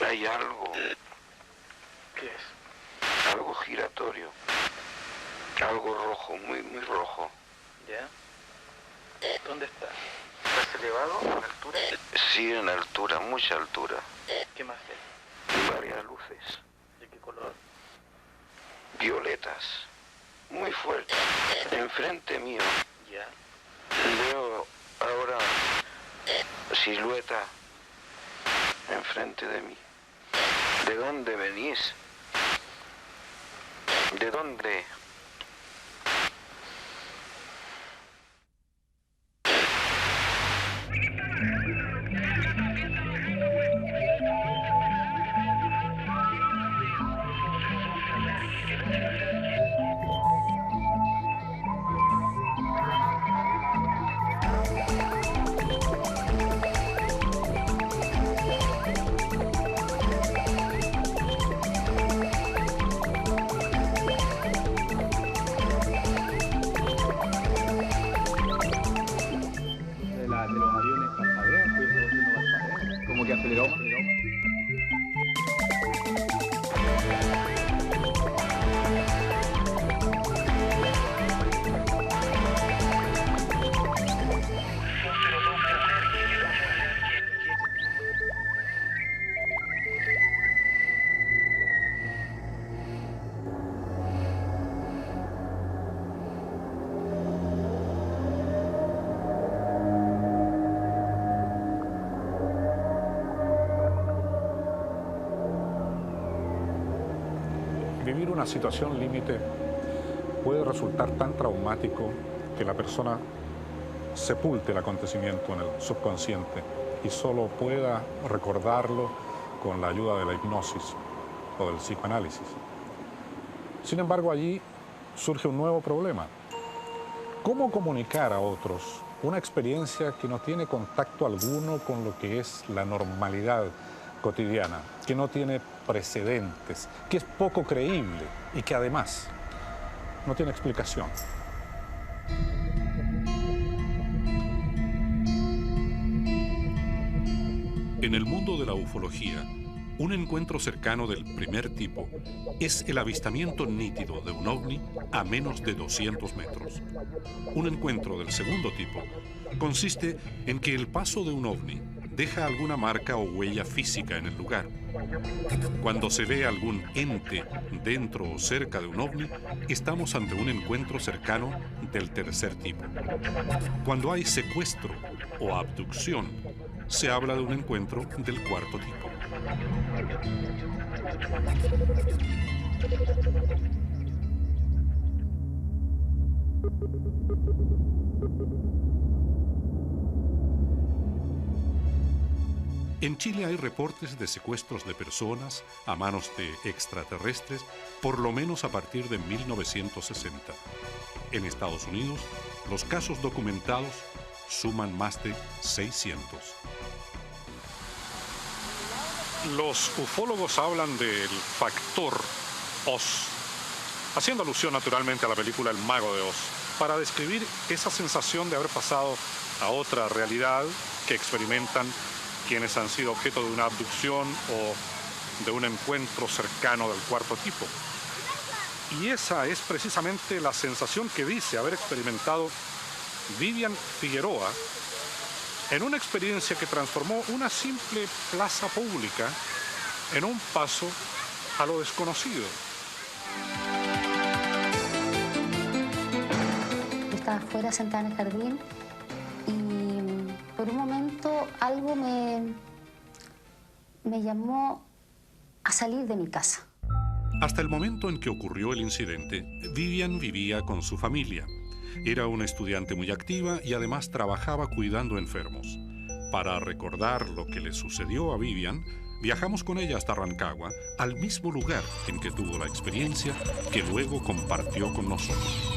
Hay algo. ¿Qué es? Algo giratorio. Algo rojo, muy rojo. ¿Ya? ¿Dónde está? ¿Estás elevado? ¿En altura? Sí, en altura, mucha altura. ¿Qué más ves? Varias luces. ¿De qué color? Violetas. Muy fuertes. Enfrente mío. ¿Ya? Veo ahora silueta enfrente de mí. ¿De dónde venís? ¿De dónde? De los aviones parpadean, pues estamos haciendo parpadeos. Como que aceleró más. Vivir una situación límite puede resultar tan traumático que la persona sepulte el acontecimiento en el subconsciente y solo pueda recordarlo con la ayuda de la hipnosis o del psicoanálisis. Sin embargo, allí surge un nuevo problema. ¿Cómo comunicar a otros una experiencia que no tiene contacto alguno con lo que es la normalidad cotidiana, que no tiene precedentes, que es poco creíble y que además no tiene explicación? En el mundo de la ufología, un encuentro cercano del primer tipo es el avistamiento nítido de un ovni a menos de 200 metros. Un encuentro del segundo tipo consiste en que el paso de un ovni deja alguna marca o huella física en el lugar. Cuando se ve algún ente dentro o cerca de un ovni, estamos ante un encuentro cercano del tercer tipo. Cuando hay secuestro o abducción, se habla de un encuentro del cuarto tipo. En Chile hay reportes de secuestros de personas a manos de extraterrestres por lo menos a partir de 1960. En Estados Unidos, los casos documentados suman más de 600. Los ufólogos hablan del factor Oz, haciendo alusión naturalmente a la película El Mago de Oz, para describir esa sensación de haber pasado a otra realidad que experimentan quienes han sido objeto de una abducción o de un encuentro cercano del cuarto tipo. Y esa es precisamente la sensación que dice haber experimentado Vivian Figueroa en una experiencia que transformó una simple plaza pública en un paso a lo desconocido. Yo estaba afuera sentada en el jardín y por un momento algo me llamó a salir de mi casa. Hasta el momento en que ocurrió el incidente, Vivian vivía con su familia. Era una estudiante muy activa y además trabajaba cuidando enfermos. Para recordar lo que le sucedió a Vivian, viajamos con ella hasta Rancagua, al mismo lugar en que tuvo la experiencia que luego compartió con nosotros.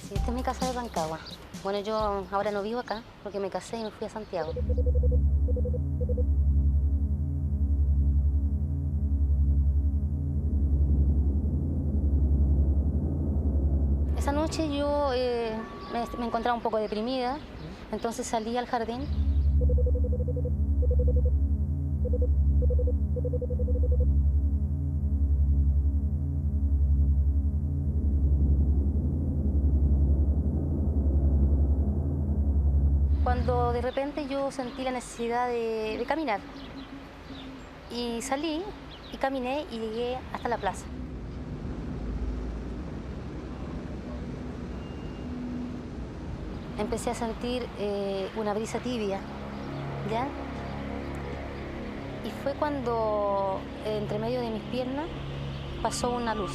Sí, esta es mi casa de Rancagua. Bueno, yo ahora no vivo acá porque me casé y me fui a Santiago. Esa noche yo me encontraba un poco deprimida, entonces salí al jardín. Cuando de repente yo sentí la necesidad de caminar. Y salí y caminé y llegué hasta la plaza. Empecé a sentir una brisa tibia, ¿ya? Y fue cuando entre medio de mis piernas pasó una luz.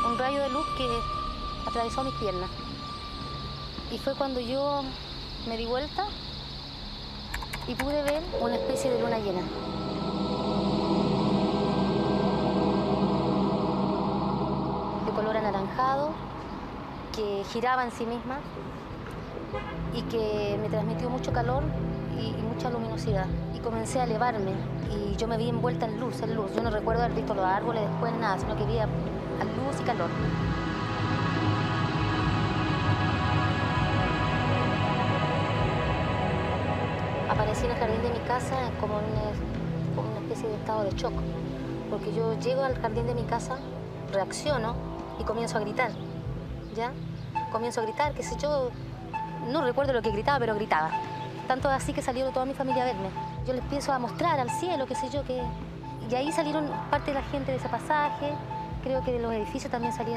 Un rayo de luz que atravesó mis piernas. Y fue cuando yo me di vuelta y pude ver una especie de luna llena. De color anaranjado, que giraba en sí misma y que me transmitió mucho calor y mucha luminosidad. Y comencé a elevarme y yo me vi envuelta en luz, en luz. Yo no recuerdo haber visto los árboles después, nada, sino que vi a luz y calor. Aparecí en el jardín de mi casa como una especie de estado de shock, porque yo llego al jardín de mi casa, reacciono y comienzo a gritar, ¿ya? Comienzo a gritar, qué sé yo, no recuerdo lo que gritaba, pero gritaba. Tanto así que salieron toda mi familia a verme. Yo les empiezo a mostrar al cielo, qué sé yo, que... Y ahí salieron parte de la gente de ese pasaje, creo que de los edificios también salió.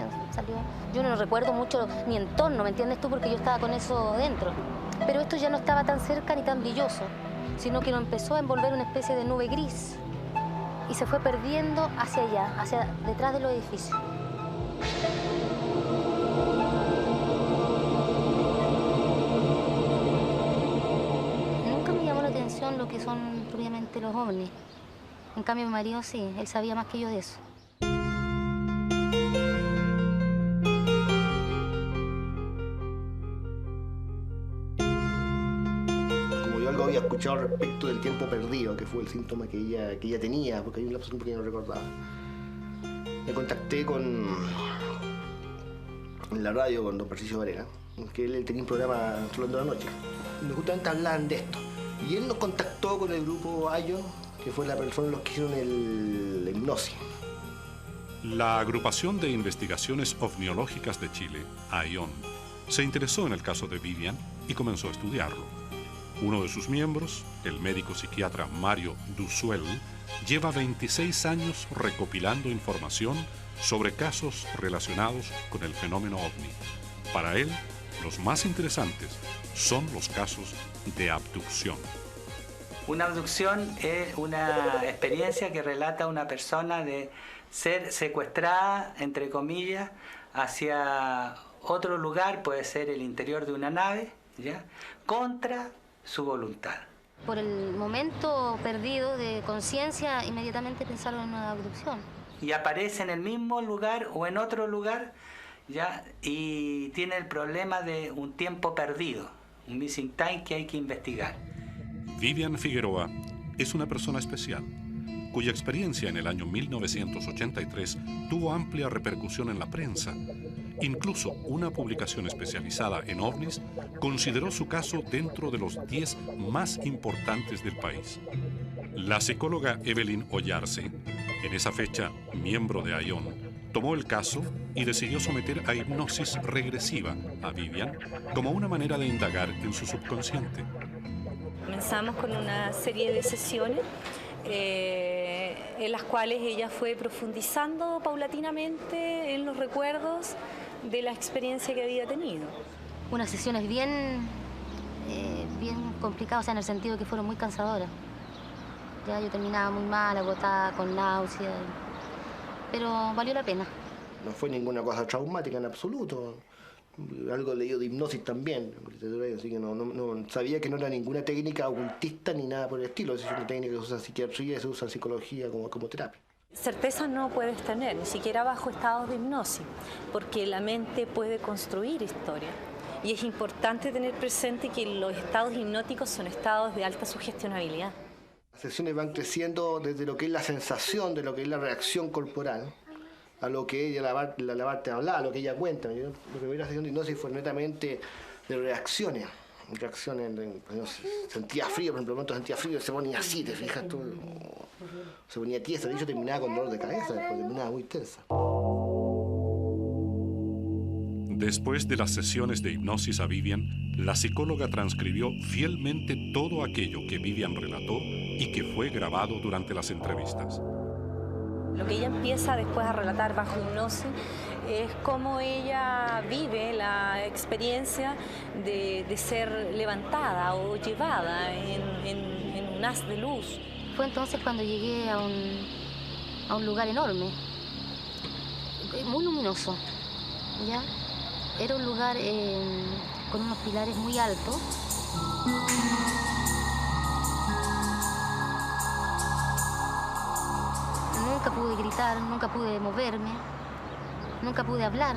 Yo no recuerdo mucho mi entorno, ¿me entiendes tú? Porque yo estaba con eso dentro. Pero esto ya no estaba tan cerca ni tan brilloso, sino que lo empezó a envolver una especie de nube gris y se fue perdiendo hacia allá, hacia detrás de los edificios. Nunca me llamó la atención lo que son propiamente los ovnis. En cambio, mi marido sí, él sabía más que yo de eso. Había escuchado respecto del tiempo perdido, que fue el síntoma que ella tenía, porque hay un lapso que no recordaba. Me contacté en la radio con don Patricio Varela, que él tenía un programa Rolando la Noche, y justamente hablaban de esto. Y él nos contactó con el grupo Ion, que fue la persona los que hicieron la hipnosis. La Agrupación de Investigaciones Ovniológicas de Chile, AION, se interesó en el caso de Vivian y comenzó a estudiarlo. Uno de sus miembros, el médico psiquiatra Mario Dusuel, lleva 26 años recopilando información sobre casos relacionados con el fenómeno ovni. Para él, los más interesantes son los casos de abducción. Una abducción es una experiencia que relata a una persona de ser secuestrada, entre comillas, hacia otro lugar, puede ser el interior de una nave, ¿ya?, contra su voluntad. Por el momento perdido de conciencia, inmediatamente pensaron en una abducción. Y aparece en el mismo lugar o en otro lugar, ¿ya?, y tiene el problema de un tiempo perdido, un missing time que hay que investigar. Vivian Figueroa es una persona especial, cuya experiencia en el año 1983 tuvo amplia repercusión en la prensa. Incluso una publicación especializada en ovnis consideró su caso dentro de los 10 más importantes del país. La psicóloga Evelyn Ollarse, en esa fecha miembro de AION, tomó el caso y decidió someter a hipnosis regresiva a Vivian como una manera de indagar en su subconsciente. Comenzamos con una serie de sesiones en las cuales ella fue profundizando paulatinamente en los recuerdos de la experiencia que había tenido. Unas sesiones bien complicadas, o sea, en el sentido de que fueron muy cansadoras. Ya yo terminaba muy mal, agotada, con náuseas, pero valió la pena. No fue ninguna cosa traumática en absoluto. Algo leído de hipnosis también, así que no sabía que no era ninguna técnica ocultista ni nada por el estilo. Es una técnica que se usa en psiquiatría, se usa en psicología como terapia. Certeza no puedes tener, ni siquiera bajo estados de hipnosis, porque la mente puede construir historia. Y es importante tener presente que los estados hipnóticos son estados de alta sugestionabilidad. Las sesiones van creciendo desde lo que es la sensación, de lo que es la reacción corporal, a lo que ella, la parte hablaba, a lo que ella cuenta. Yo, lo que vi la sesión de hipnosis fue netamente de reacciones, cuando sentía frío, por ejemplo, de momento sentía frío, se ponía así, te fijas, todo, se ponía tiesa, de hecho terminaba con dolor de cabeza, después terminaba muy tensa. Después de las sesiones de hipnosis a Vivian, la psicóloga transcribió fielmente todo aquello que Vivian relató y que fue grabado durante las entrevistas. Lo que ella empieza después a relatar bajo hipnosis es cómo ella vive la experiencia de ser levantada o llevada en un haz de luz. Fue entonces cuando llegué a un lugar enorme, muy luminoso, ¿ya? Era un lugar con unos pilares muy altos. Nunca pude gritar, nunca pude moverme, nunca pude hablar.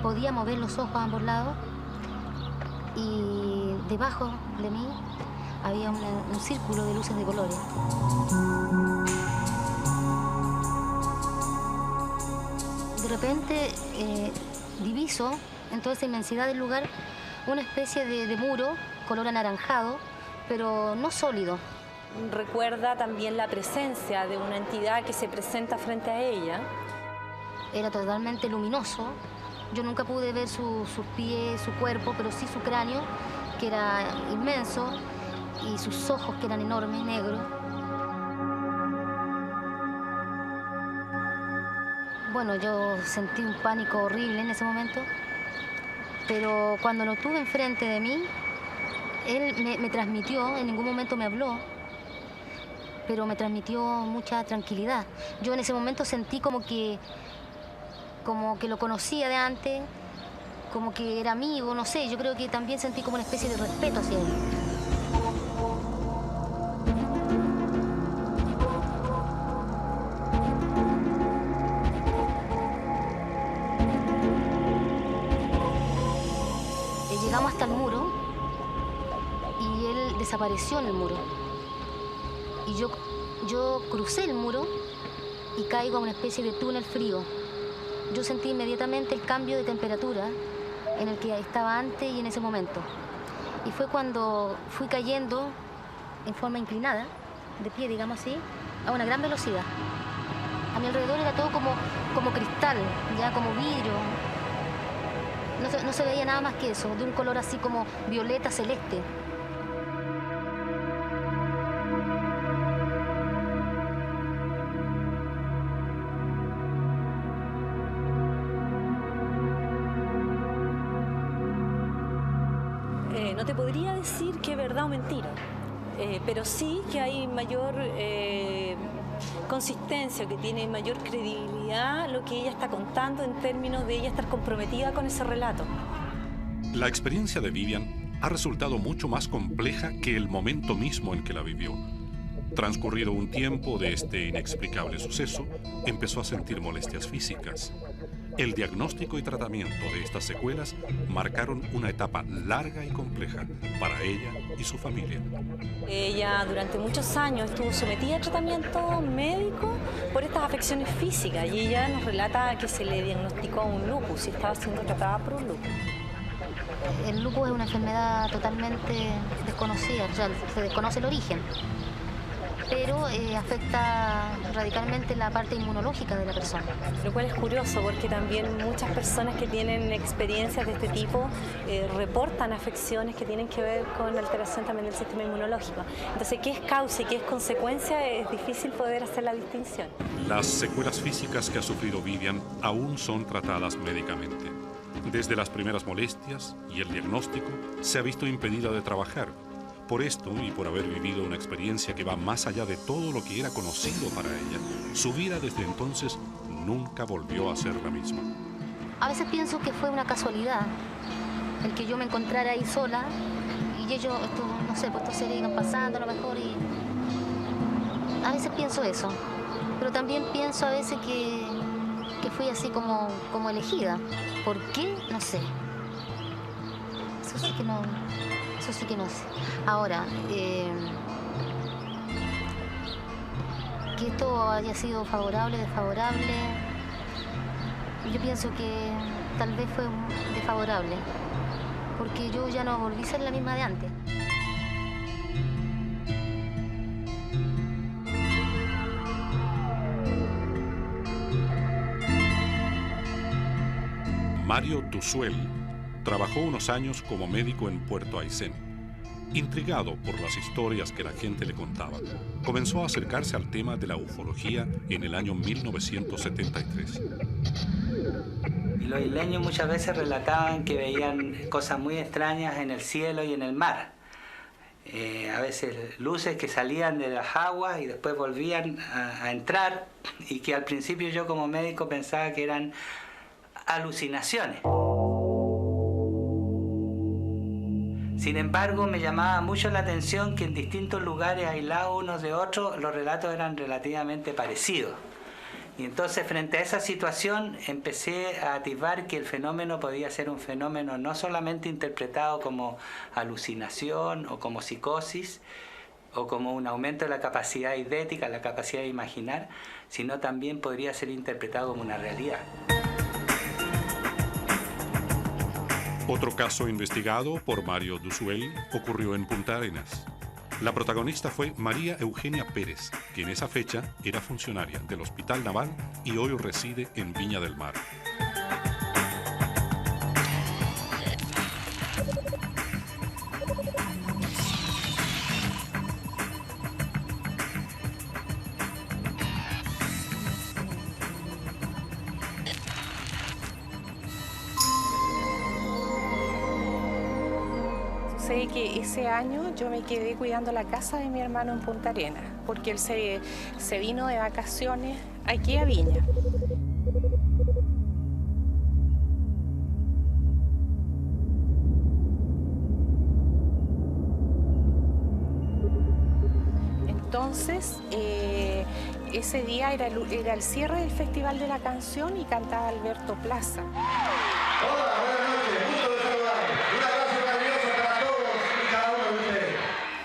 Podía mover los ojos a ambos lados y debajo de mí había un círculo de luces de colores. De repente diviso en toda esa inmensidad del lugar una especie de muro color anaranjado, pero no sólido. Recuerda también la presencia de una entidad que se presenta frente a ella. Era totalmente luminoso. Yo nunca pude ver sus pies, su cuerpo, pero sí su cráneo, que era inmenso, y sus ojos, que eran enormes, negros. Bueno, yo sentí un pánico horrible en ese momento, pero cuando lo tuve enfrente de mí, él me transmitió, en ningún momento me habló, pero me transmitió mucha tranquilidad. Yo en ese momento sentí como que lo conocía de antes, como que era amigo, no sé, yo creo que también sentí como una especie de respeto hacia él. Llegamos hasta el muro y él desapareció en el muro. Y yo crucé el muro y caigo a una especie de túnel frío. Yo sentí inmediatamente el cambio de temperatura en el que estaba antes y en ese momento. Y fue cuando fui cayendo en forma inclinada, de pie, digamos así, a una gran velocidad. A mi alrededor era todo como cristal, ya como vidrio. No se veía nada más que eso, de un color así como violeta celeste. No te podría decir que es verdad o mentira, pero sí que hay mayor consistencia, que tiene mayor credibilidad lo que ella está contando en términos de ella estar comprometida con ese relato. La experiencia de Vivian ha resultado mucho más compleja que el momento mismo en que la vivió. Transcurrido un tiempo de este inexplicable suceso, empezó a sentir molestias físicas. El diagnóstico y tratamiento de estas secuelas marcaron una etapa larga y compleja para ella y su familia. Ella durante muchos años estuvo sometida a tratamiento médico por estas afecciones físicas y ella nos relata que se le diagnosticó un lupus y estaba siendo tratada por un lupus. El lupus es una enfermedad totalmente desconocida, o sea, se desconoce el origen, pero afecta radicalmente la parte inmunológica de la persona. Lo cual es curioso porque también muchas personas que tienen experiencias de este tipo reportan afecciones que tienen que ver con alteración también del sistema inmunológico. Entonces, ¿qué es causa y qué es consecuencia? Es difícil poder hacer la distinción. Las secuelas físicas que ha sufrido Vivian aún son tratadas médicamente. Desde las primeras molestias y el diagnóstico se ha visto impedida de trabajar. Por esto y por haber vivido una experiencia que va más allá de todo lo que era conocido para ella, su vida desde entonces nunca volvió a ser la misma. A veces pienso que fue una casualidad el que yo me encontrara ahí sola y ellos, no sé, pues estos seres iban pasando a lo mejor y... A veces pienso eso, pero también pienso a veces que fui así como elegida. ¿Por qué? No sé. Eso sí que no sé. Ahora, que esto haya sido favorable, desfavorable, yo pienso que tal vez fue desfavorable, porque yo ya no volví a ser la misma de antes. Mario Duzuel trabajó unos años como médico en Puerto Aysén. Intrigado por las historias que la gente le contaba, comenzó a acercarse al tema de la ufología en el año 1973. Y los isleños muchas veces relataban que veían cosas muy extrañas en el cielo y en el mar. A veces luces que salían de las aguas y después volvían a entrar, y que al principio yo como médico pensaba que eran alucinaciones. Sin embargo, me llamaba mucho la atención que en distintos lugares aislados unos de otros los relatos eran relativamente parecidos. Y entonces, frente a esa situación, empecé a atisbar que el fenómeno podía ser un fenómeno no solamente interpretado como alucinación o como psicosis o como un aumento de la capacidad eidética, la capacidad de imaginar, sino también podría ser interpretado como una realidad. Otro caso investigado por Mario Duzuel ocurrió en Punta Arenas. La protagonista fue María Eugenia Pérez, que en esa fecha era funcionaria del Hospital Naval y hoy reside en Viña del Mar. Que ese año yo me quedé cuidando la casa de mi hermano en Punta Arenas, porque él se vino de vacaciones aquí a Viña. Entonces, ese día era el cierre del Festival de la Canción y cantaba Alberto Plaza. Hola, buenas noches, gusto de saludarles. Un abrazo cariñoso para todos y cada uno de ustedes.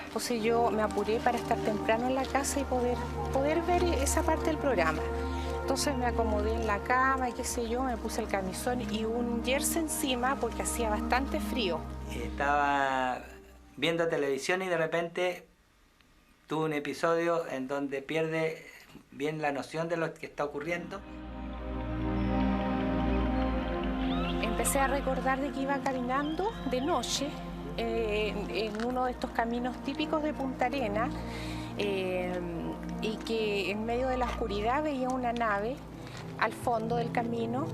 Entonces yo me apuré para estar temprano en la casa y poder ver esa parte del programa. Entonces me acomodé en la cama y qué sé yo, me puse el camisón y un jersey encima porque hacía bastante frío. Estaba viendo televisión y de repente tuve un episodio en donde pierde bien la noción de lo que está ocurriendo. Empecé a recordar de que iba caminando de noche en uno de estos caminos típicos de Punta Arenas y que en medio de la oscuridad veía una nave al fondo del camino,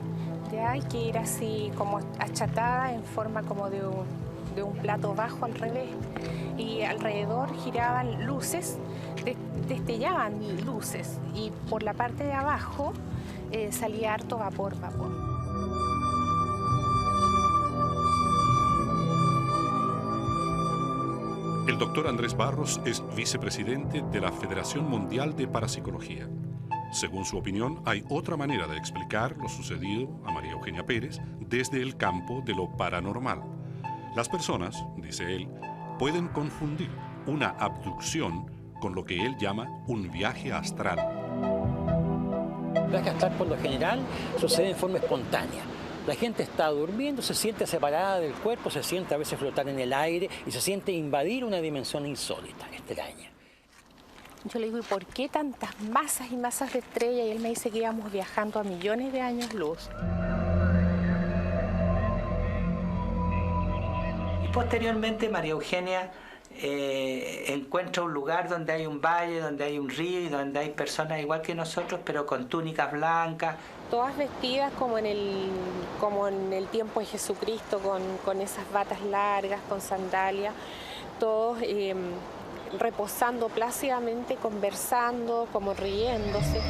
¿ya? Que era así como achatada en forma como de un plato bajo al revés, y alrededor giraban luces, destellaban luces, y por la parte de abajo salía harto vapor. El doctor Andrés Barros es vicepresidente de la Federación Mundial de Parapsicología. Según su opinión, hay otra manera de explicar lo sucedido a María Eugenia Pérez desde el campo de lo paranormal. Las personas, dice él, pueden confundir una abducción con lo que él llama un viaje astral. El viaje astral, por lo general, sucede en forma espontánea. La gente está durmiendo, se siente separada del cuerpo, se siente a veces flotar en el aire y se siente invadir una dimensión insólita, extraña. Yo le digo, ¿y por qué tantas masas y masas de estrellas? Y él me dice que íbamos viajando a millones de años luz. Y posteriormente María Eugenia encuentra un lugar donde hay un valle, donde hay un río y donde hay personas igual que nosotros, pero con túnicas blancas. Todas vestidas como en el tiempo de Jesucristo, con esas batas largas, con sandalias, todos reposando plácidamente, conversando, como riéndose.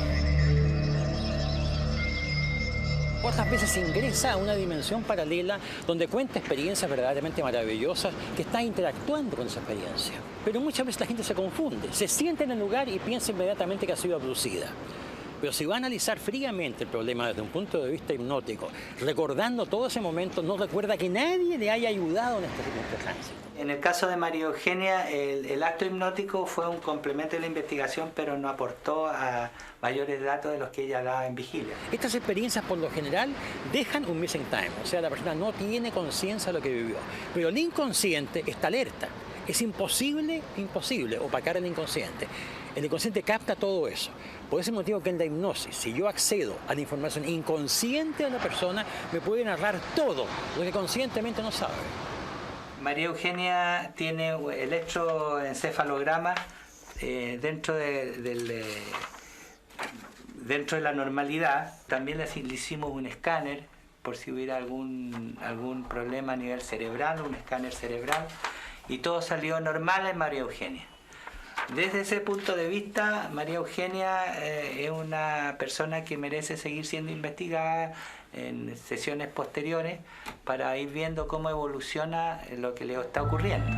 Otras veces ingresa a una dimensión paralela donde cuenta experiencias verdaderamente maravillosas, que está interactuando con esa experiencia. Pero muchas veces la gente se confunde, se siente en el lugar y piensa inmediatamente que ha sido abducida. Pero si va a analizar fríamente el problema desde un punto de vista hipnótico, recordando todo ese momento, no recuerda que nadie le haya ayudado en este tránsito. En el caso de María Eugenia, el acto hipnótico fue un complemento de la investigación, pero no aportó a mayores datos de los que ella daba en vigilia. Estas experiencias, por lo general, dejan un missing time, o sea, la persona no tiene conciencia de lo que vivió, pero el inconsciente está alerta. Es imposible opacar el inconsciente. El inconsciente capta todo eso. Por ese motivo que en la hipnosis, si yo accedo a la información inconsciente de la persona, me puede narrar todo lo que conscientemente no sabe. María Eugenia tiene electroencefalograma dentro de la normalidad. También le hicimos un escáner por si hubiera algún problema a nivel cerebral, un escáner cerebral, y todo salió normal en María Eugenia. Desde ese punto de vista, María Eugenia es una persona que merece seguir siendo investigada en sesiones posteriores para ir viendo cómo evoluciona lo que le está ocurriendo.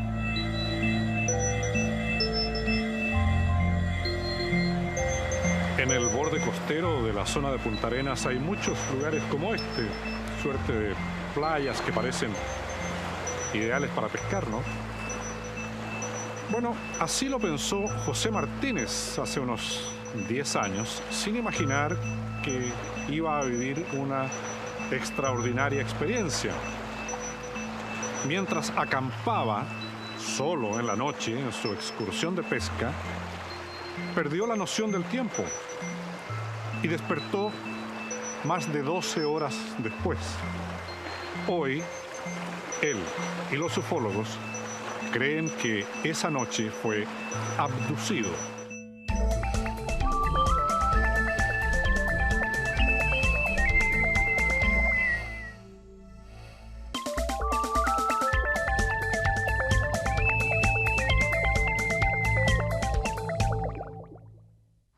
En el borde costero de la zona de Punta Arenas hay muchos lugares como este, suerte de playas que parecen ideales para pescar, ¿no? Bueno, así lo pensó José Martínez hace unos 10 años, sin imaginar que iba a vivir una extraordinaria experiencia. Mientras acampaba solo en la noche en su excursión de pesca, perdió la noción del tiempo y despertó más de 12 horas después. Hoy, él y los ufólogos creen que esa noche fue abducido.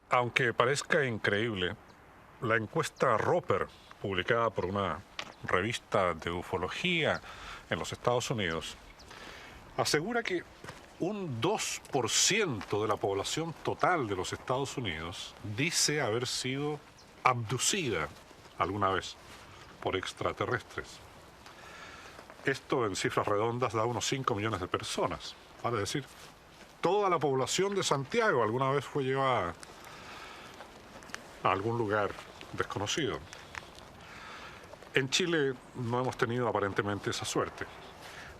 Aunque parezca increíble, la encuesta Roper, publicada por una revista de ufología en los Estados Unidos, asegura que un 2% de la población total de los Estados Unidos dice haber sido abducida alguna vez por extraterrestres. Esto en cifras redondas da unos 5 millones de personas. Vale decir, toda la población de Santiago alguna vez fue llevada a algún lugar desconocido. En Chile no hemos tenido aparentemente esa suerte.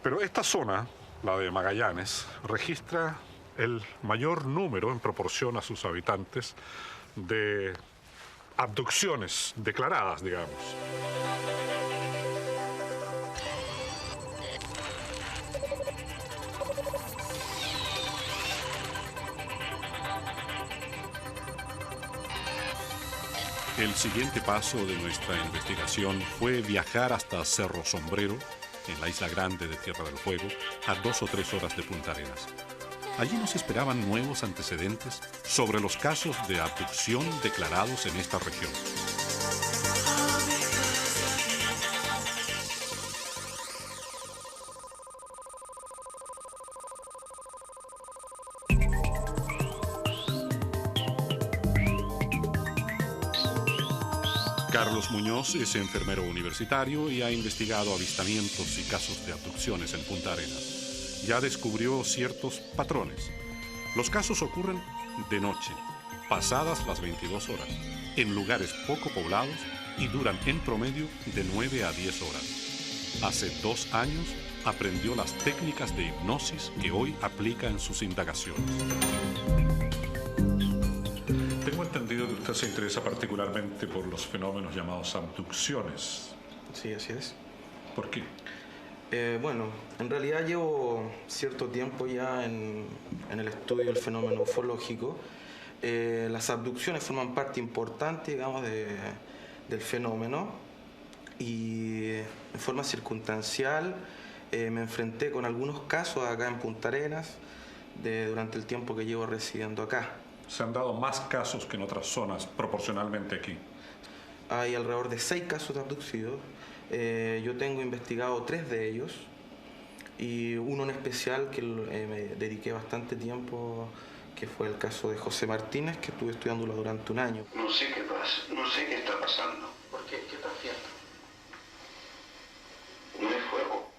Pero esta zona, la de Magallanes, registra el mayor número en proporción a sus habitantes de abducciones declaradas, digamos. El siguiente paso de nuestra investigación fue viajar hasta Cerro Sombrero, en la isla grande de Tierra del Fuego, a 2 o 3 horas de Punta Arenas. Allí nos esperaban nuevos antecedentes sobre los casos de abducción declarados en esta región. Carlos Muñoz es enfermero universitario y ha investigado avistamientos y casos de abducciones en Punta Arenas. Ya descubrió ciertos patrones. Los casos ocurren de noche, pasadas las 22 horas, en lugares poco poblados y duran en promedio de 9 a 10 horas. Hace 2 años aprendió las técnicas de hipnosis que hoy aplica en sus indagaciones. Tengo entendido que usted se interesa particularmente por los fenómenos llamados abducciones. Sí, así es. ¿Por qué? Bueno, en realidad llevo cierto tiempo ya en el estudio del fenómeno ufológico. Las abducciones forman parte importante, digamos, del fenómeno, y en forma circunstancial me enfrenté con algunos casos acá en Punta Arenas durante el tiempo que llevo residiendo acá. ¿Se han dado más casos que en otras zonas proporcionalmente aquí? Hay alrededor de 6 casos de abducidos. Yo tengo investigado 3 de ellos y uno en especial que me dediqué bastante tiempo que fue el caso de José Martínez, que estuve estudiándolo durante un año. No sé qué pasa, no sé qué está pasando. ¿Por qué? ¿Qué estás viendo? No hay fuego.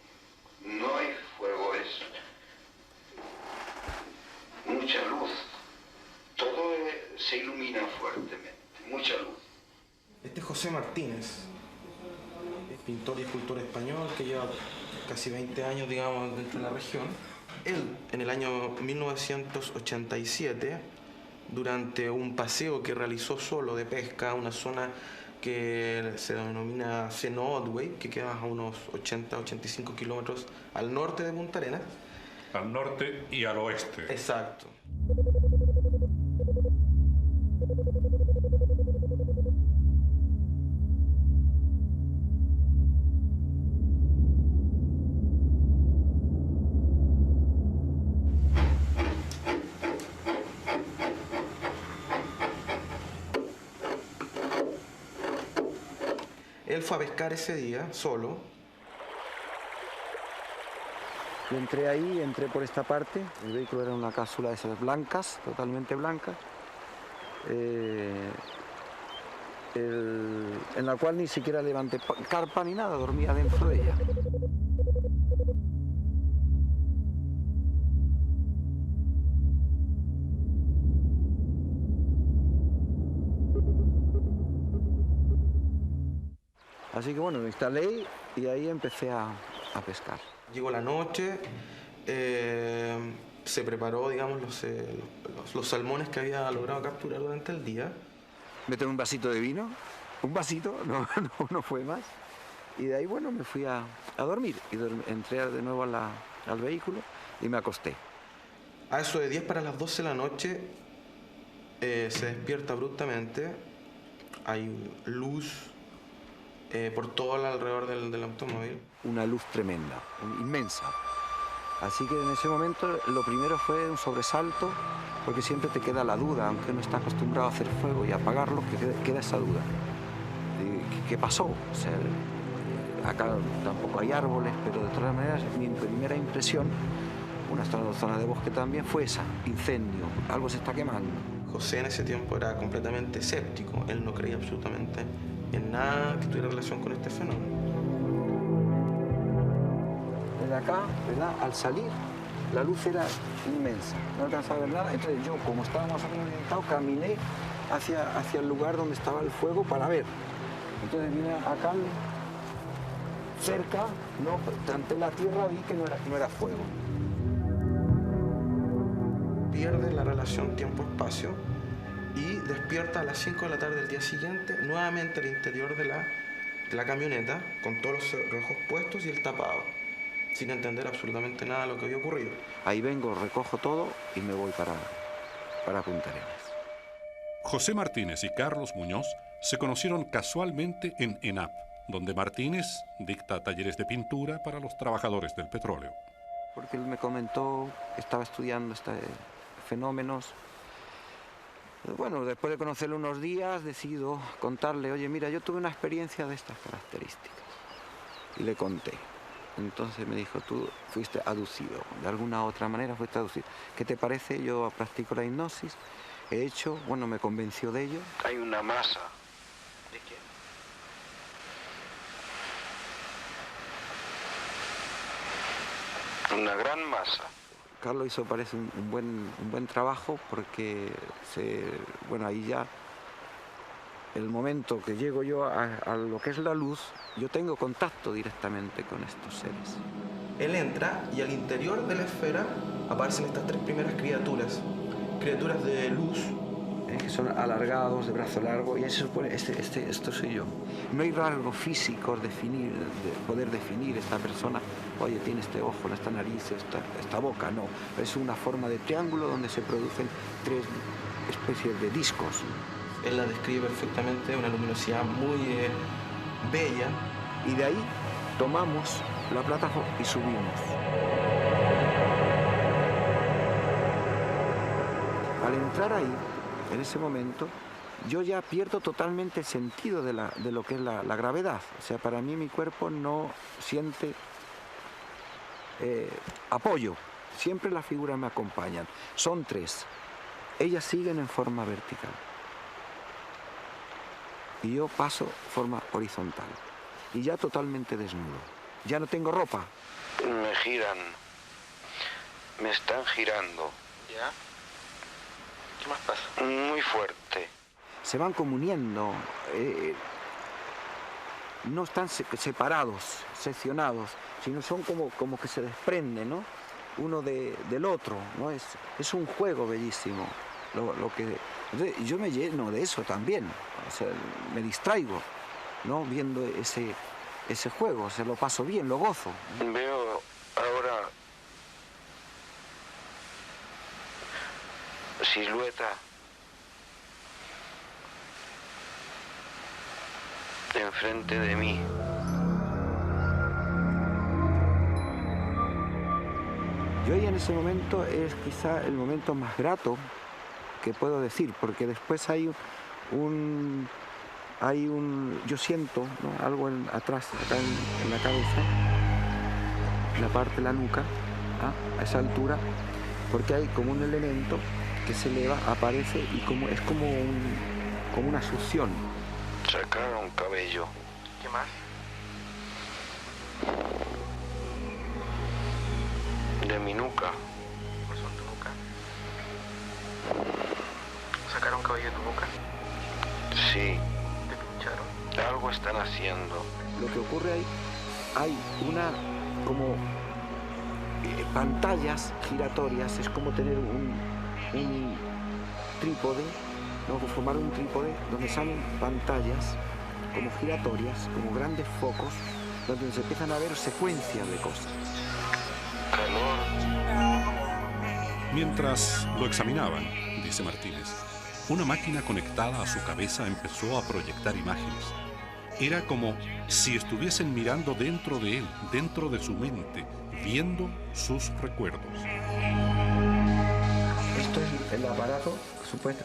No hay fuego, es mucha luz. Todo se ilumina fuertemente, mucha luz. Este es José Martínez, pintor y escultor español que lleva casi 20 años, digamos, dentro de la región. Él, en el año 1987, durante un paseo que realizó solo de pesca a una zona que se denomina Seno Otway, que queda a unos 80-85 kilómetros al norte de Punta Arenas. Al norte y al oeste. Exacto. Él fue a pescar ese día, solo. Yo entré ahí, entré por esta parte. El vehículo era una cápsula de esas blancas, totalmente blancas, en la cual ni siquiera levanté carpa ni nada, dormía dentro de ella. Así que bueno, me instalé y ahí empecé a pescar. Llegó la noche, se preparó, digamos, los salmones que había logrado capturar durante el día. Me tomé un vasito de vino, un vasito, no fue más. Y de ahí, bueno, me fui a dormir. Y entré de nuevo al vehículo y me acosté. A eso de 10 para las 12 de la noche se despierta abruptamente. Hay luz por todo alrededor del automóvil. Una luz tremenda, inmensa. Así que en ese momento lo primero fue un sobresalto, porque siempre te queda la duda, aunque uno está acostumbrado a hacer fuego y apagarlo, que queda esa duda. ¿Qué pasó? O sea, acá tampoco hay árboles, pero de todas maneras mi primera impresión, una zona de bosque también, fue esa, incendio, algo se está quemando. José en ese tiempo era completamente escéptico, él no creía absolutamente en nada que tuviera relación con este fenómeno. Desde acá, ¿verdad? Al salir, la luz era inmensa, no alcanzaba a ver nada. Entonces yo, como estaba más o menos orientado, caminé hacia el lugar donde estaba el fuego para ver. Entonces vine acá cerca, ante la tierra vi que no era fuego. Pierde la relación tiempo-espacio y despierta a las 5 de la tarde del día siguiente, nuevamente al interior de la camioneta, con todos los cerrojos puestos y el tapado, sin entender absolutamente nada de lo que había ocurrido. Ahí vengo, recojo todo y me voy para Punta Arenas. José Martínez y Carlos Muñoz se conocieron casualmente en ENAP, donde Martínez dicta talleres de pintura para los trabajadores del petróleo. Porque él me comentó que estaba estudiando fenómenos. Bueno, después de conocerlo unos días, decido contarle, oye, mira, yo tuve una experiencia de estas características. Y le conté. Entonces me dijo, tú fuiste aducido, de alguna u otra manera fuiste aducido. ¿Qué te parece? Yo practico la hipnosis, he hecho, bueno, me convenció de ello. Hay una masa. ¿De qué? Una gran masa. Carlos hizo, parece, un buen trabajo porque, bueno, ahí ya, el momento que llego yo a lo que es la luz, yo tengo contacto directamente con estos seres. Él entra y al interior de la esfera aparecen estas tres primeras criaturas de luz. Que son alargados, de brazo largo, y ahí se supone, esto soy yo. No hay rasgos físicos de poder definir esta persona, oye, tiene este ojo, esta nariz, esta boca, no. Es una forma de triángulo donde se producen tres especies de discos. Él la describe perfectamente, una luminosidad muy bella. Y de ahí tomamos la plataforma y subimos. Al entrar ahí, en ese momento, yo ya pierdo totalmente el sentido de lo que es la gravedad. O sea, para mí mi cuerpo no siente apoyo. Siempre las figuras me acompañan. Son tres. ellas siguen en forma vertical. Y yo paso forma horizontal. Y ya totalmente desnudo. Ya no tengo ropa. Me giran. Me están girando. ¿Ya? ¿Qué más pasa? Muy fuerte. Se van como uniendo. No están separados, seccionados, sino son como que se desprenden, ¿no? Uno del otro, ¿no? Es un juego bellísimo. Lo que, yo me lleno de eso también, o sea, me distraigo, ¿no? Viendo ese juego, se lo paso bien, lo gozo. Veo ahora silueta enfrente de mí. Yo ahí en ese momento es quizá el momento más grato que puedo decir, porque después hay un yo siento, ¿no? Algo atrás, acá en la cabeza, en la parte de la nuca, a esa altura, porque hay como un elemento que se eleva, aparece y es como una succión. Sacaron cabello. ¿Qué más? De mi nuca. ¿Por eso en tu nuca? ¿Sacaron cabello de tu nuca? Sí. ¿Te pincharon? Algo están haciendo. Lo que ocurre ahí, hay una como pantallas giratorias, es como tener un trípode, ¿no? Formar un trípode donde salen pantallas como giratorias, como grandes focos, donde se empiezan a ver secuencias de cosas. Mientras lo examinaban, dice Martínez, una máquina conectada a su cabeza empezó a proyectar imágenes. Era como si estuviesen mirando dentro de él, dentro de su mente, viendo sus recuerdos. Esto es el aparato, supuesto,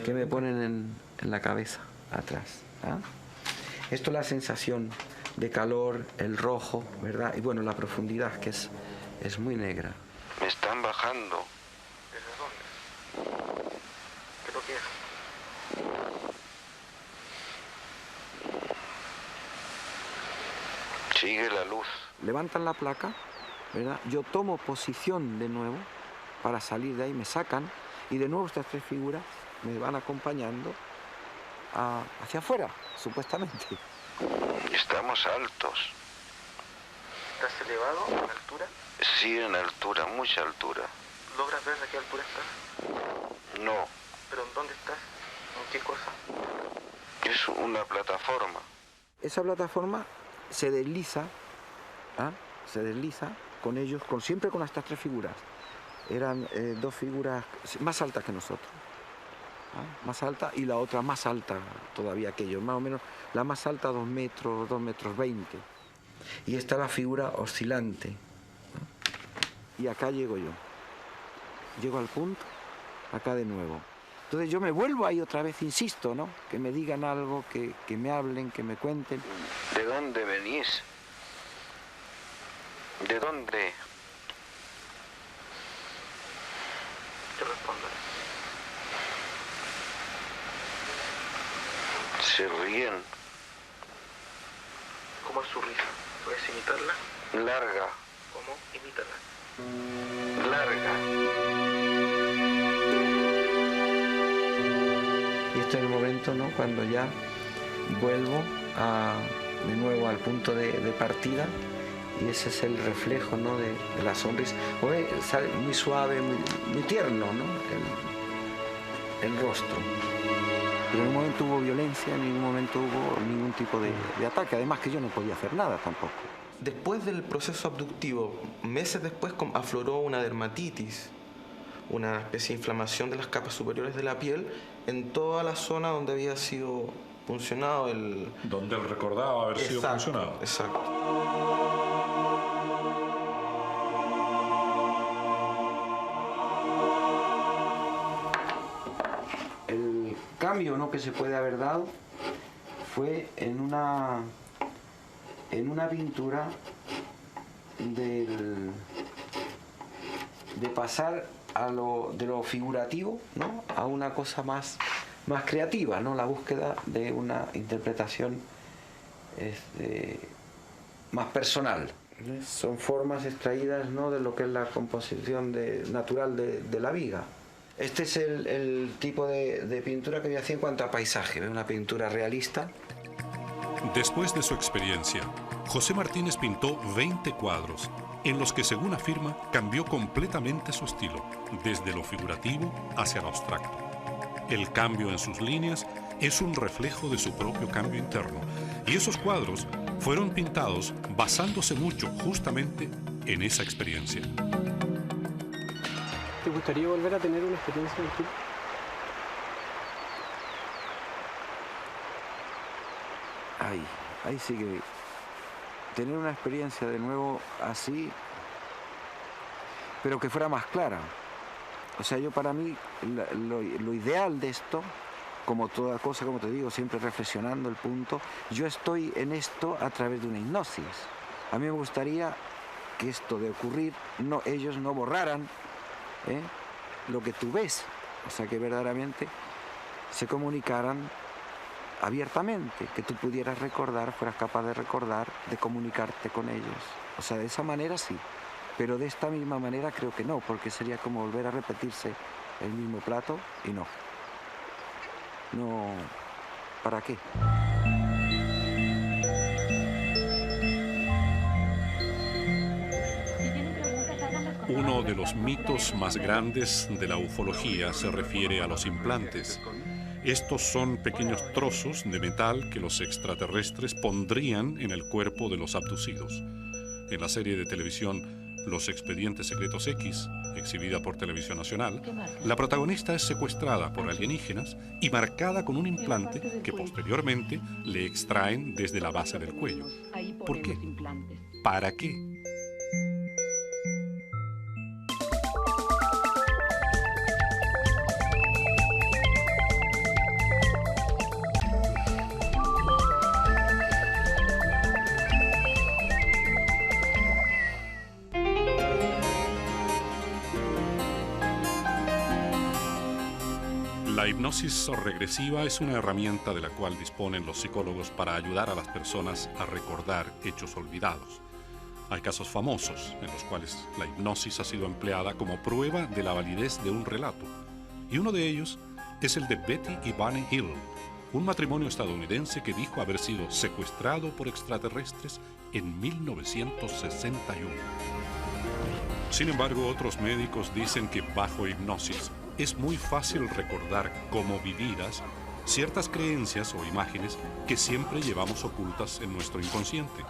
que me ponen en la cabeza, atrás. Esto es la sensación de calor, el rojo, ¿verdad? Y bueno, la profundidad, que es muy negra. Me están bajando. ¿Desde dónde? ¿Qué es lo que es? Sigue la luz. Levantan la placa, ¿verdad? Yo tomo posición de nuevo para salir de ahí, me sacan y de nuevo estas tres figuras me van acompañando hacia afuera, supuestamente. Estamos altos. ¿Estás elevado en altura? Sí, en altura, mucha altura. ¿Logras ver a qué altura estás? No, ¿Pero en dónde estás? ¿En qué cosa? es una plataforma. Esa plataforma se desliza con ellos, siempre con estas tres figuras. Eran dos figuras más altas que nosotros. Más alta y la otra más alta todavía que ellos, más o menos la más alta 2 metros 20. Y está la figura oscilante, ¿no? Y acá llego yo, llego al punto, acá de nuevo. Entonces yo me vuelvo ahí otra vez, insisto, ¿no? Que me digan algo, que me hablen, que me cuenten. ¿De dónde venís? ¿De dónde? ¿Qué respondes? Se ríen. ¿Cómo es su risa? ¿Puedes imitarla? Larga. ¿Cómo? Imítala. Larga. Y este es el momento, ¿no? Cuando ya vuelvo de nuevo al punto de partida y ese es el reflejo, ¿no? de la sonrisa. Sale muy suave, muy tierno, ¿no? El rostro. Pero en un momento hubo violencia, en ningún momento hubo ningún tipo de ataque, además que yo no podía hacer nada tampoco. Después del proceso abductivo, meses después afloró una dermatitis, una especie de inflamación de las capas superiores de la piel en toda la zona donde había sido puncionado el... Donde él recordaba haber sido puncionado. Exacto. El cambio, ¿no? que se puede haber dado fue en una pintura de pasar de lo figurativo, ¿no? A una cosa más creativa, ¿no? La búsqueda de una interpretación más personal. Son formas extraídas, ¿no?, de lo que es la composición natural de la viga. Este es el tipo de pintura que yo hacía en cuanto a paisaje, una pintura realista. Después de su experiencia, José Martínez pintó 20 cuadros, en los que, según afirma, cambió completamente su estilo, desde lo figurativo hacia lo abstracto. El cambio en sus líneas es un reflejo de su propio cambio interno, y esos cuadros fueron pintados basándose mucho justamente en esa experiencia. ¿Te gustaría volver a tener una experiencia en Chile? Ahí sí que tener una experiencia de nuevo así, pero que fuera más clara. O sea, para mí lo ideal de esto, como toda cosa, como te digo, siempre reflexionando el punto, yo estoy en esto a través de una hipnosis. A mí me gustaría que esto de ocurrir, ellos no borraran lo que tú ves, o sea, que verdaderamente se comunicaran abiertamente, que tú pudieras recordar, fueras capaz de recordar, de comunicarte con ellos. O sea, de esa manera sí, pero de esta misma manera creo que no, porque sería como volver a repetirse el mismo plato y no, ¿para qué? Uno de los mitos más grandes de la ufología se refiere a los implantes. Estos son pequeños trozos de metal que los extraterrestres pondrían en el cuerpo de los abducidos. En la serie de televisión Los Expedientes Secretos X, exhibida por Televisión Nacional, la protagonista es secuestrada por alienígenas y marcada con un implante que posteriormente le extraen desde la base del cuello. ¿Por qué? ¿Para qué? La hipnosis regresiva es una herramienta de la cual disponen los psicólogos para ayudar a las personas a recordar hechos olvidados. Hay casos famosos en los cuales la hipnosis ha sido empleada como prueba de la validez de un relato, y uno de ellos es el de Betty y Barney Hill, un matrimonio estadounidense que dijo haber sido secuestrado por extraterrestres en 1961. Sin embargo, otros médicos dicen que bajo hipnosis es muy fácil recordar como vividas ciertas creencias o imágenes que siempre llevamos ocultas en nuestro inconsciente.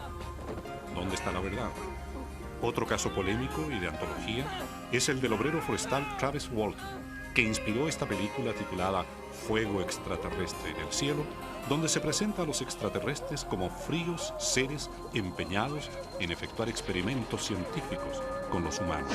¿Dónde está la verdad? Otro caso polémico y de antología es el del obrero forestal Travis Walton, que inspiró esta película titulada Fuego extraterrestre en el cielo, donde se presenta a los extraterrestres como fríos seres empeñados en efectuar experimentos científicos con los humanos.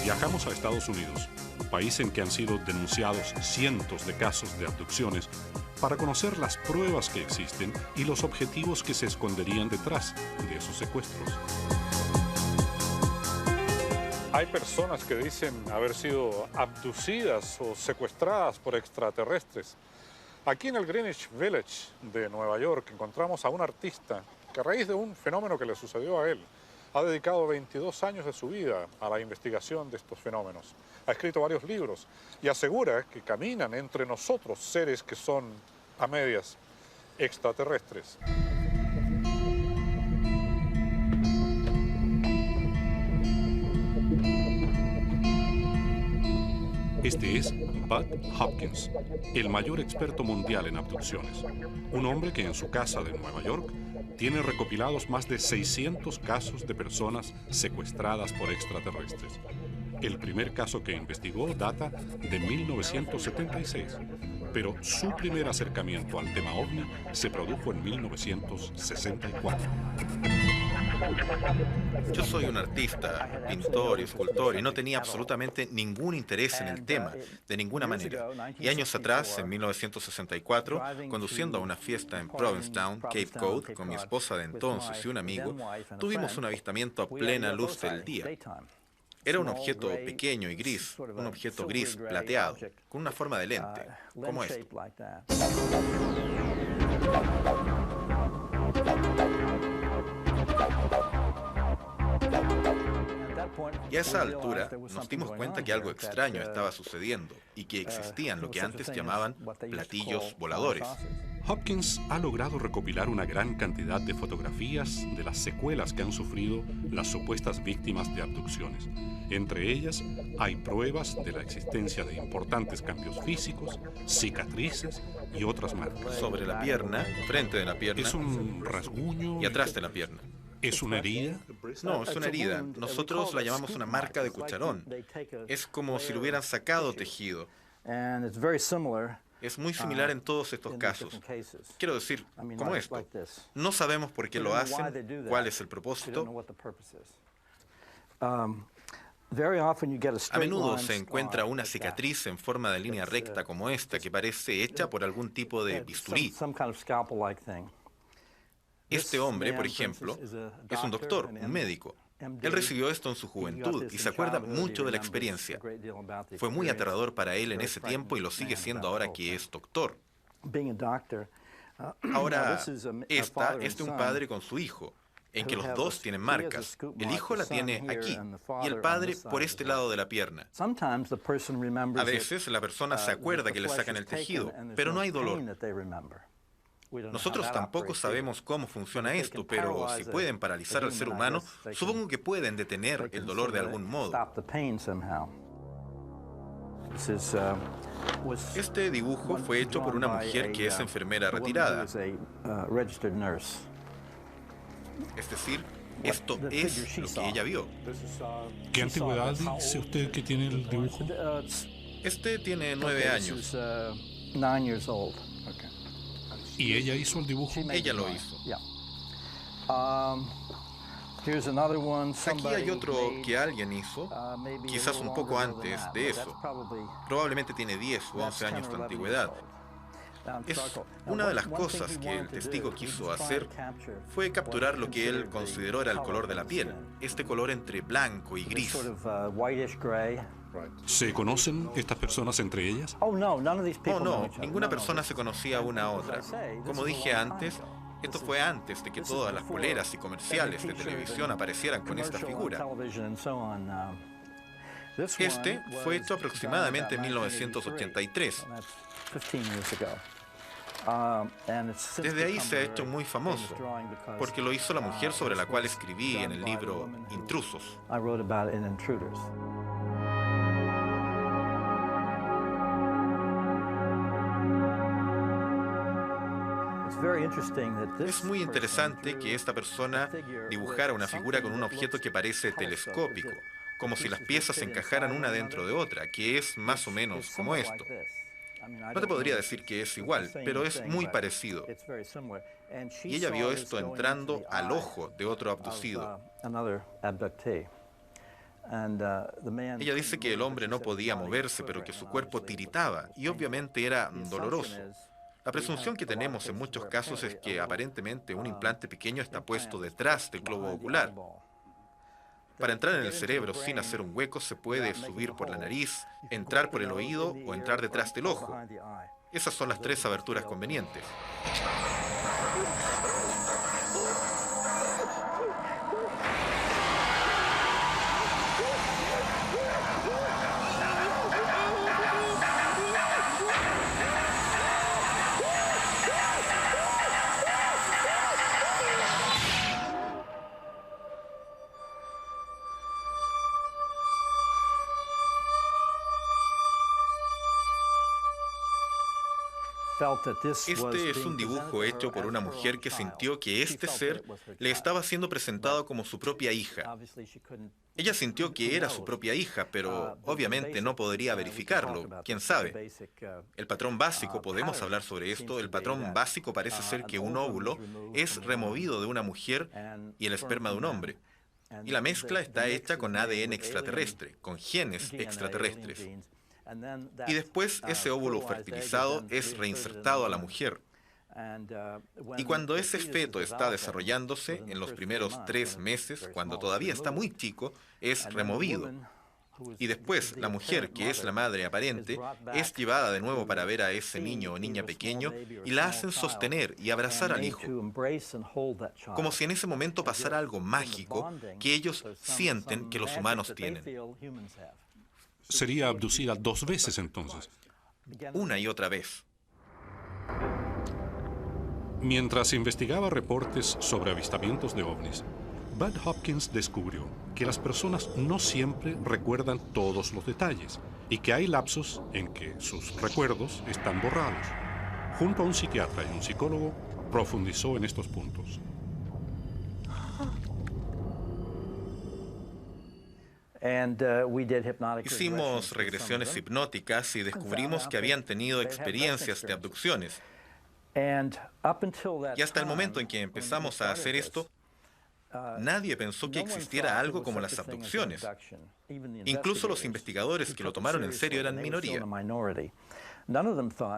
Viajamos a Estados Unidos, país en que han sido denunciados cientos de casos de abducciones, para conocer las pruebas que existen y los objetivos que se esconderían detrás de esos secuestros. Hay personas que dicen haber sido abducidas o secuestradas por extraterrestres. Aquí en el Greenwich Village de Nueva York encontramos a un artista que, a raíz de un fenómeno que le sucedió a él, ha dedicado 22 años de su vida a la investigación de estos fenómenos. Ha escrito varios libros y asegura que caminan entre nosotros seres que son, a medias, extraterrestres. Este es Bud Hopkins, el mayor experto mundial en abducciones. Un hombre que en su casa de Nueva York tiene recopilados más de 600 casos de personas secuestradas por extraterrestres. El primer caso que investigó data de 1976, pero su primer acercamiento al tema ovni se produjo en 1964. Yo soy un artista, pintor y escultor, y no tenía absolutamente ningún interés en el tema, de ninguna manera. Y años atrás, en 1964, conduciendo a una fiesta en Provincetown, Cape Cod, con mi esposa de entonces y un amigo, tuvimos un avistamiento a plena luz del día. Era un objeto pequeño y gris, un objeto gris plateado, con una forma de lente, como esto. Y a esa altura nos dimos cuenta que algo extraño estaba sucediendo y que existían lo que antes llamaban platillos voladores. Hopkins ha logrado recopilar una gran cantidad de fotografías de las secuelas que han sufrido las supuestas víctimas de abducciones. Entre ellas hay pruebas de la existencia de importantes cambios físicos, cicatrices y otras marcas. Sobre la pierna, frente de la pierna. Es un rasguño. Y atrás de la pierna. ¿Es una herida? No, es una herida. Nosotros la llamamos una marca de cucharón. Es como si le hubieran sacado tejido. Es muy similar en todos estos casos. Quiero decir, como esto. No sabemos por qué lo hacen, cuál es el propósito. A menudo se encuentra una cicatriz en forma de línea recta como esta que parece hecha por algún tipo de bisturí. Este hombre, por ejemplo, es un doctor, un médico. Él recibió esto en su juventud y se acuerda mucho de la experiencia. Fue muy aterrador para él en ese tiempo y lo sigue siendo ahora que es doctor. Ahora, esta es de un padre con su hijo, en que los dos tienen marcas. El hijo la tiene aquí y el padre por este lado de la pierna. A veces la persona se acuerda que le sacan el tejido, pero no hay dolor. Nosotros tampoco sabemos cómo funciona esto, pero si pueden paralizar al ser humano, supongo que pueden detener el dolor de algún modo. Este dibujo fue hecho por una mujer que es enfermera retirada. Es decir, esto es lo que ella vio. ¿Qué antigüedad dice usted que tiene el dibujo? Este tiene 9 años. ¿Y ella hizo el dibujo? Ella lo hizo. Aquí hay otro que alguien hizo, quizás un poco antes de eso. Probablemente tiene 10 o 11 años de antigüedad. Es una de las cosas que el testigo quiso hacer fue capturar lo que él consideró era el color de la piel, este color entre blanco y gris. ¿Se conocen estas personas entre ellas? Oh, no, ninguna persona se conocía una a otra. Como dije antes, esto fue antes de que todas las poleras y comerciales de televisión aparecieran con esta figura. Este fue hecho aproximadamente en 1983. Desde ahí se ha hecho muy famoso, porque lo hizo la mujer sobre la cual escribí en el libro Intrusos. Es muy interesante que esta persona dibujara una figura con un objeto que parece telescópico, como si las piezas se encajaran una dentro de otra, que es más o menos como esto. No te podría decir que es igual, pero es muy parecido. Y ella vio esto entrando al ojo de otro abducido. Ella dice que el hombre no podía moverse, pero que su cuerpo tiritaba, y obviamente era doloroso. La presunción que tenemos en muchos casos es que aparentemente un implante pequeño está puesto detrás del globo ocular. Para entrar en el cerebro sin hacer un hueco se puede subir por la nariz, entrar por el oído o entrar detrás del ojo. Esas son las 3 aberturas convenientes. Este es un dibujo hecho por una mujer que sintió que este ser le estaba siendo presentado como su propia hija. Ella sintió que era su propia hija, pero obviamente no podría verificarlo. ¿Quién sabe? El patrón básico, podemos hablar sobre esto, el patrón básico parece ser que un óvulo es removido de una mujer y el esperma de un hombre. Y la mezcla está hecha con ADN extraterrestre, con genes extraterrestres. Y después ese óvulo fertilizado es reinsertado a la mujer. Y cuando ese feto está desarrollándose, en los primeros 3 meses, cuando todavía está muy chico, es removido. Y después la mujer, que es la madre aparente, es llevada de nuevo para ver a ese niño o niña pequeño y la hacen sostener y abrazar al hijo. Como si en ese momento pasara algo mágico que ellos sienten que los humanos tienen. Sería abducida 2 veces entonces. Una y otra vez. Mientras investigaba reportes sobre avistamientos de ovnis, Bud Hopkins descubrió que las personas no siempre recuerdan todos los detalles y que hay lapsos en que sus recuerdos están borrados. Junto a un psiquiatra y un psicólogo, profundizó en estos puntos. Hicimos regresiones hipnóticas y descubrimos que habían tenido experiencias de abducciones. Y hasta el momento en que empezamos a hacer esto, nadie pensó que existiera algo como las abducciones. Incluso los investigadores que lo tomaron en serio eran minoría.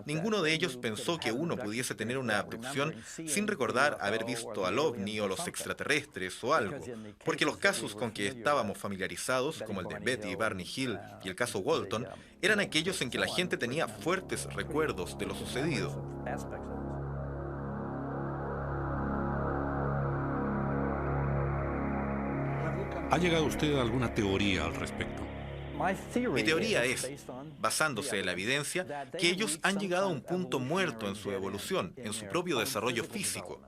Ninguno de ellos pensó que uno pudiese tener una abducción sin recordar haber visto al ovni o los extraterrestres o algo, porque los casos con que estábamos familiarizados, como el de Betty y Barney Hill y el caso Walton, eran aquellos en que la gente tenía fuertes recuerdos de lo sucedido. ¿Ha llegado usted a alguna teoría al respecto? Mi teoría es, basándose en la evidencia, que ellos han llegado a un punto muerto en su evolución, en su propio desarrollo físico.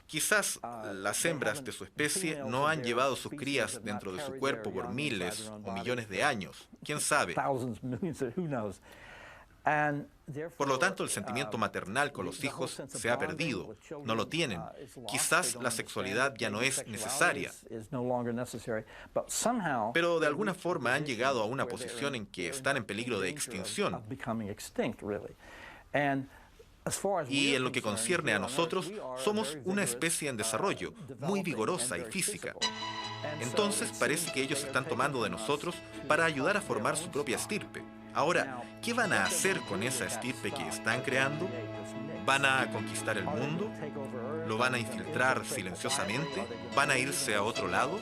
Quizás las hembras de su especie no han llevado sus crías dentro de su cuerpo por miles o millones de años. ¿Quién sabe? Por lo tanto, el sentimiento maternal con los hijos se ha perdido, no lo tienen. Quizás la sexualidad ya no es necesaria. Pero de alguna forma han llegado a una posición en que están en peligro de extinción. Y en lo que concierne a nosotros, somos una especie en desarrollo, muy vigorosa y física. Entonces parece que ellos están tomando de nosotros para ayudar a formar su propia estirpe. Ahora, ¿qué van a hacer con esa estirpe que están creando? ¿Van a conquistar el mundo? ¿Lo van a infiltrar silenciosamente? ¿Van a irse a otro lado?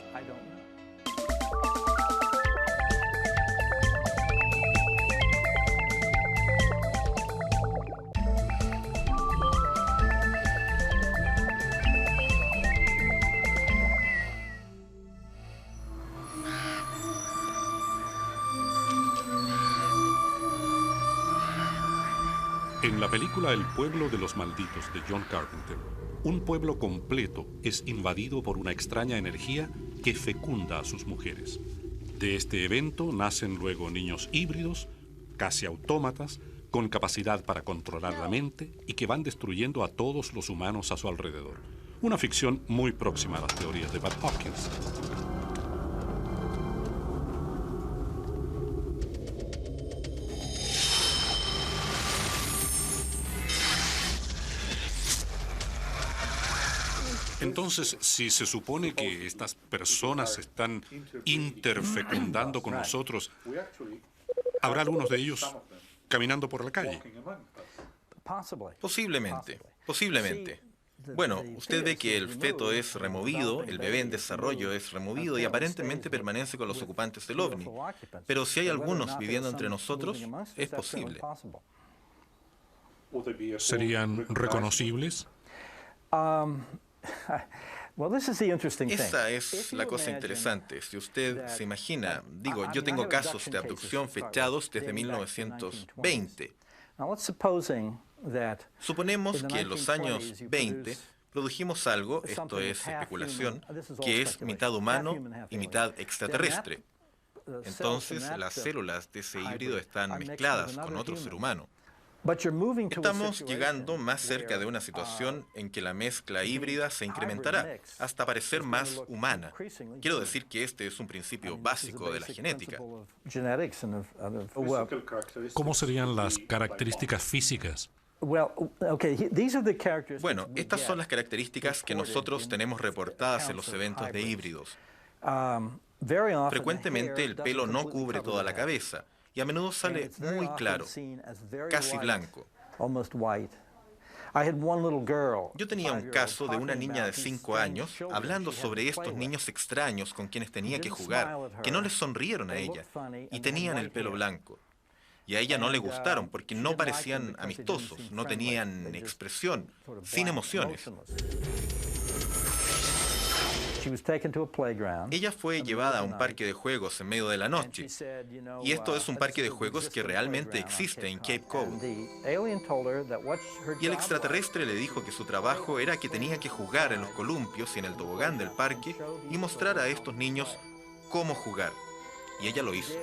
En la película El pueblo de los malditos de John Carpenter, un pueblo completo es invadido por una extraña energía que fecunda a sus mujeres. De este evento nacen luego niños híbridos, casi autómatas, con capacidad para controlar la mente y que van destruyendo a todos los humanos a su alrededor. Una ficción muy próxima a las teorías de Bud Hopkins. Entonces, si se supone que estas personas están interfecundando con nosotros, ¿habrá algunos de ellos caminando por la calle? Posiblemente, posiblemente. Bueno, usted ve que el feto es removido, el bebé en desarrollo es removido y aparentemente permanece con los ocupantes del ovni. Pero si hay algunos viviendo entre nosotros, es posible. ¿Serían reconocibles? Esa es la cosa interesante. Si usted se imagina, digo, yo tengo casos de abducción fechados desde 1920. Suponemos que en los años 20 produjimos algo, esto es especulación, que es mitad humano y mitad extraterrestre. Entonces las células de ese híbrido están mezcladas con otro ser humano. Estamos llegando más cerca de una situación en que la mezcla híbrida se incrementará hasta parecer más humana. Quiero decir que este es un principio básico de la genética. ¿Cómo serían las características físicas? Bueno, estas son las características que nosotros tenemos reportadas en los eventos de híbridos. Frecuentemente el pelo no cubre toda la cabeza y a menudo sale muy claro, casi blanco. Yo tenía un caso de una niña de 5 años hablando sobre estos niños extraños con quienes tenía que jugar, que no les sonrieron a ella y tenían el pelo blanco. Y a ella no le gustaron porque no parecían amistosos, no tenían expresión, sin emociones. Ella fue llevada a un parque de juegos en medio de la noche, y esto es un parque de juegos que realmente existe en Cape Cod. Y el extraterrestre le dijo que su trabajo era que tenía que jugar en los columpios y en el tobogán del parque y mostrar a estos niños cómo jugar. Y ella lo hizo.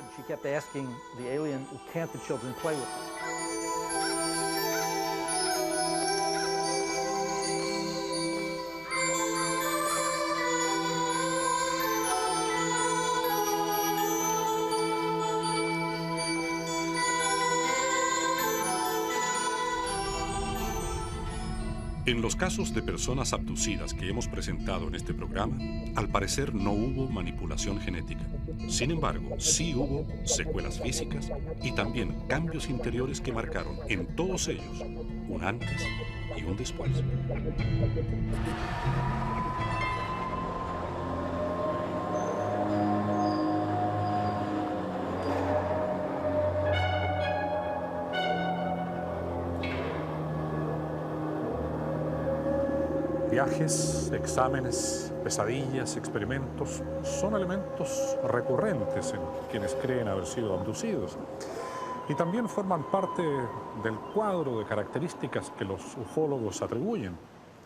En los casos de personas abducidas que hemos presentado en este programa, al parecer no hubo manipulación genética. Sin embargo, sí hubo secuelas físicas y también cambios interiores que marcaron en todos ellos un antes y un después. Viajes, exámenes, pesadillas, experimentos son elementos recurrentes en quienes creen haber sido abducidos y también forman parte del cuadro de características que los ufólogos atribuyen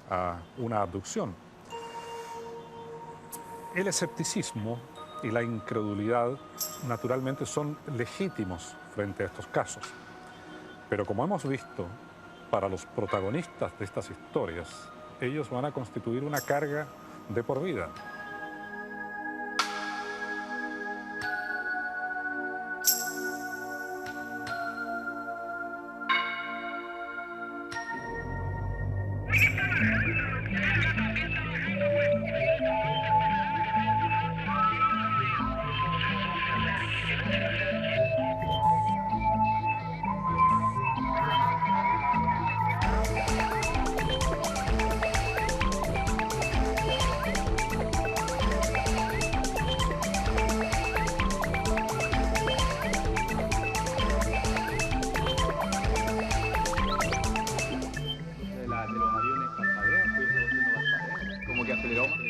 a una abducción. El escepticismo y la incredulidad naturalmente son legítimos frente a estos casos, pero como hemos visto, para los protagonistas de estas historias, ellos van a constituir una carga de por vida. De los aviones pasajeros, fue produciendo pasajeros, como que aceleró más.